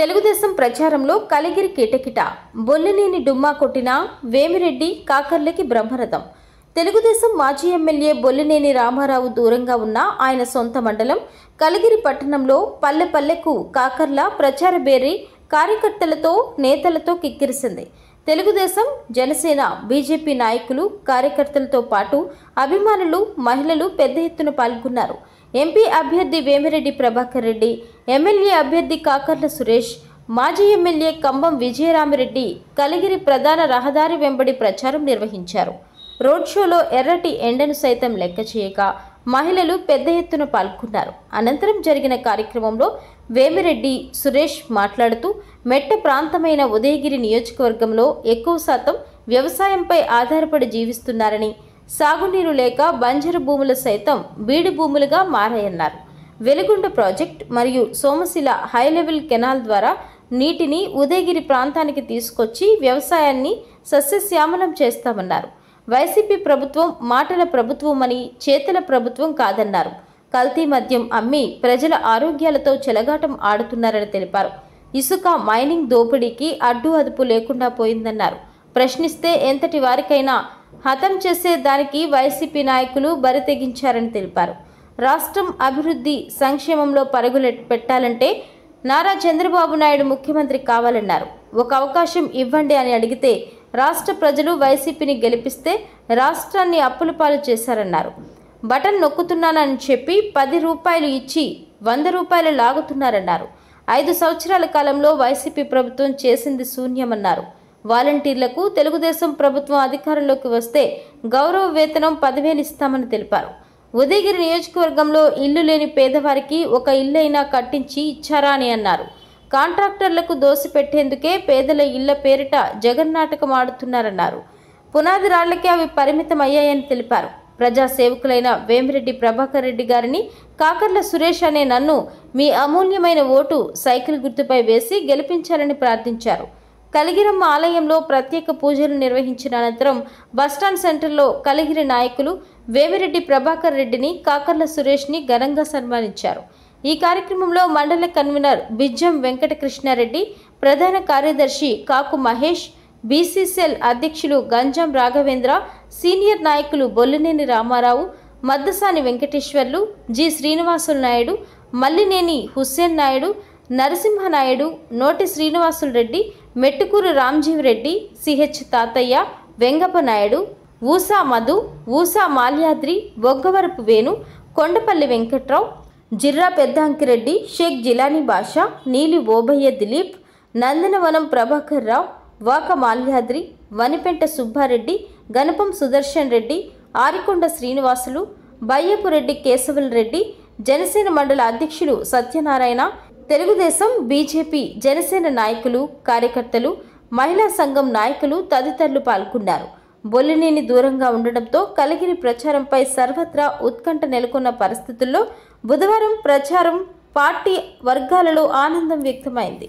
తెలుగుదేశం ప్రచారంలో కలిగిరి కిటకిట, బొల్లినేని డుమ్మా కొట్టిన వేమిరెడ్డి కాకర్లకి బ్రహ్మరథం. తెలుగుదేశం మాజీ ఎమ్మెల్యే బొల్లినేని రామారావు దూరంగా ఉన్న ఆయన సొంత మండలం కలిగిరి పట్టణంలో పల్లె పల్లెకు కాకర్ల ప్రచార బేరీ కార్యకర్తలతో నేతలతో కిక్కిరిసింది. తెలుగుదేశం, జనసేన, బీజేపీ నాయకులు, కార్యకర్తలతో పాటు అభిమానులు, మహిళలు పెద్ద ఎత్తున పాల్గొన్నారు. ఎంపీ అభ్యర్థి వేమిరెడ్డి ప్రభాకర్ రెడ్డి, ఎమ్మెల్యే అభ్యర్థి కాకర్ల సురేష్, మాజీ ఎమ్మెల్యే కంబం విజయరామిరెడ్డి కలిగిరి ప్రధాన రహదారి వెంబడి ప్రచారం నిర్వహించారు. రోడ్ షోలో ఎర్రటి ఎండను సైతం లెక్క చేయక మహిళలు పెద్ద ఎత్తున పాల్గొన్నారు. అనంతరం జరిగిన కార్యక్రమంలో వేమిరెడ్డి సురేష్ మాట్లాడుతూ, మెట్ట ప్రాంతమైన ఉదయగిరి నియోజకవర్గంలో ఎక్కువ శాతం వ్యవసాయంపై ఆధారపడి జీవిస్తున్నారని, సాగునీరు లేక బంజరు భూములు సైతం బీడు భూములుగా మారాయన్నారు. వెలుగొండ ప్రాజెక్ట్ మరియు సోమశిల హై లెవెల్ కెనాల్ ద్వారా నీటిని ఉదయగిరి ప్రాంతానికి తీసుకొచ్చి వ్యవసాయాన్ని సస్యశ్యామలం చేస్తామన్నారు. వైసీపీ ప్రభుత్వం మాటల ప్రభుత్వం అని, చేతల ప్రభుత్వం కాదన్నారు. కల్తీ మద్యం అమ్మి ప్రజల ఆరోగ్యాలతో చెలగాటం ఆడుతున్నారని తెలిపారు. ఇసుక మైనింగ్ దోపిడీకి అడ్డు అదుపు లేకుండా పోయిందన్నారు. ప్రశ్నిస్తే ఎంతటి వారికైనా హతం చేసే దానికి వైసీపీ నాయకులు బరి తెగించారని తెలిపారు. రాష్ట్రం అభివృద్ధి సంక్షేమంలో పరుగులు పెట్టాలంటే నారా చంద్రబాబు నాయుడు ముఖ్యమంత్రి కావాలన్నారు. ఒక అవకాశం ఇవ్వండి అని అడిగితే రాష్ట్ర ప్రజలు వైసీపీని గెలిపిస్తే రాష్ట్రాన్ని అప్పుల పాలు చేశారన్నారు. బటన్ నొక్కుతున్నానని చెప్పి 10 రూపాయలు ఇచ్చి 100 రూపాయలు లాగుతున్నారన్నారు. 5 సంవత్సరాల కాలంలో వైసీపీ ప్రభుత్వం చేసింది శూన్యమన్నారు. వాలంటీర్లకు తెలుగుదేశం ప్రభుత్వం అధికారంలోకి వస్తే గౌరవ వేతనం 10,000 ఇస్తామని తెలిపారు. ఉదయగిరి నియోజకవర్గంలో ఇల్లు లేని పేదవారికి ఒక ఇల్లు అయినా కట్టించి ఇచ్చారా అని అన్నారు. కాంట్రాక్టర్లకు దోసిపెట్టేందుకే పేదల ఇళ్ల పేరిట జగన్నాటకం ఆడుతున్నారన్నారు. పునాది రాళ్లకే అవి పరిమితం అయ్యాయని తెలిపారు. ప్రజా సేవకులైన వేమిరెడ్డి ప్రభాకర్ రెడ్డి గారిని, కాకర్ల సురేష్ అనే నన్ను మీ అమూల్యమైన ఓటు సైకిల్ గుర్తుపై వేసి గెలిపించాలని ప్రార్థించారు. కలిగిరమ్మ ఆలయంలో ప్రత్యేక పూజలు నిర్వహించిన అనంతరం బస్టాండ్ సెంటర్లో కలిగిరి నాయకులు వేమిరెడ్డి ప్రభాకర్ రెడ్డిని, కాకర్ల సురేష్ని ఘనంగా సన్మానించారు. ఈ కార్యక్రమంలో మండల కన్వీనర్ బిజ్జం వెంకటకృష్ణారెడ్డి, ప్రధాన కార్యదర్శి కాకు మహేష్, బీసీసీఎల్ అధ్యక్షులు గంజం రాఘవేంద్ర, సీనియర్ నాయకులు బొల్లినేని రామారావు, మద్దసాని వెంకటేశ్వర్లు, జి శ్రీనివాసులు నాయుడు, మల్లినేని హుస్సేన్ నాయుడు, నరసింహనాయుడు, నోటి శ్రీనివాసులు రెడ్డి, మెట్టుకూరు రామ్జీవరెడ్డి, సిహెచ్ తాతయ్య, వెంగప్ప నాయుడు, ఊసా మధు, ఊసా మాల్యాద్రి, బొగ్గవరపు వేణు, కొండపల్లి వెంకట్రావు, జిర్రా పెద్దాంకిరెడ్డి, షేక్ జిలానీ బాషా, నీలి ఓబయ్య దిలీప్, నందనవనం ప్రభాకర్ రావు, వాక మాల్యాద్రి, వనిపెంట సుబ్బారెడ్డి, గణపం సుదర్శన్ రెడ్డి, ఆరికొండ శ్రీనివాసులు, బయ్యపురెడ్డి కేశవల్ రెడ్డి, జనసేన మండల అధ్యక్షులు సత్యనారాయణ, తెలుగుదేశం, బీజేపీ, జనసేన నాయకులు, కార్యకర్తలు, మహిళా సంఘం నాయకులు తదితరులు పాల్గొన్నారు. బొల్లినేని దూరంగా ఉండడంతో కలిగిరి ప్రచారంపై సర్వత్రా ఉత్కంఠ నెలకొన్న పరిస్థితుల్లో బుధవారం ప్రచారం పార్టీ వర్గాలలో ఆనందం వ్యక్తమైంది.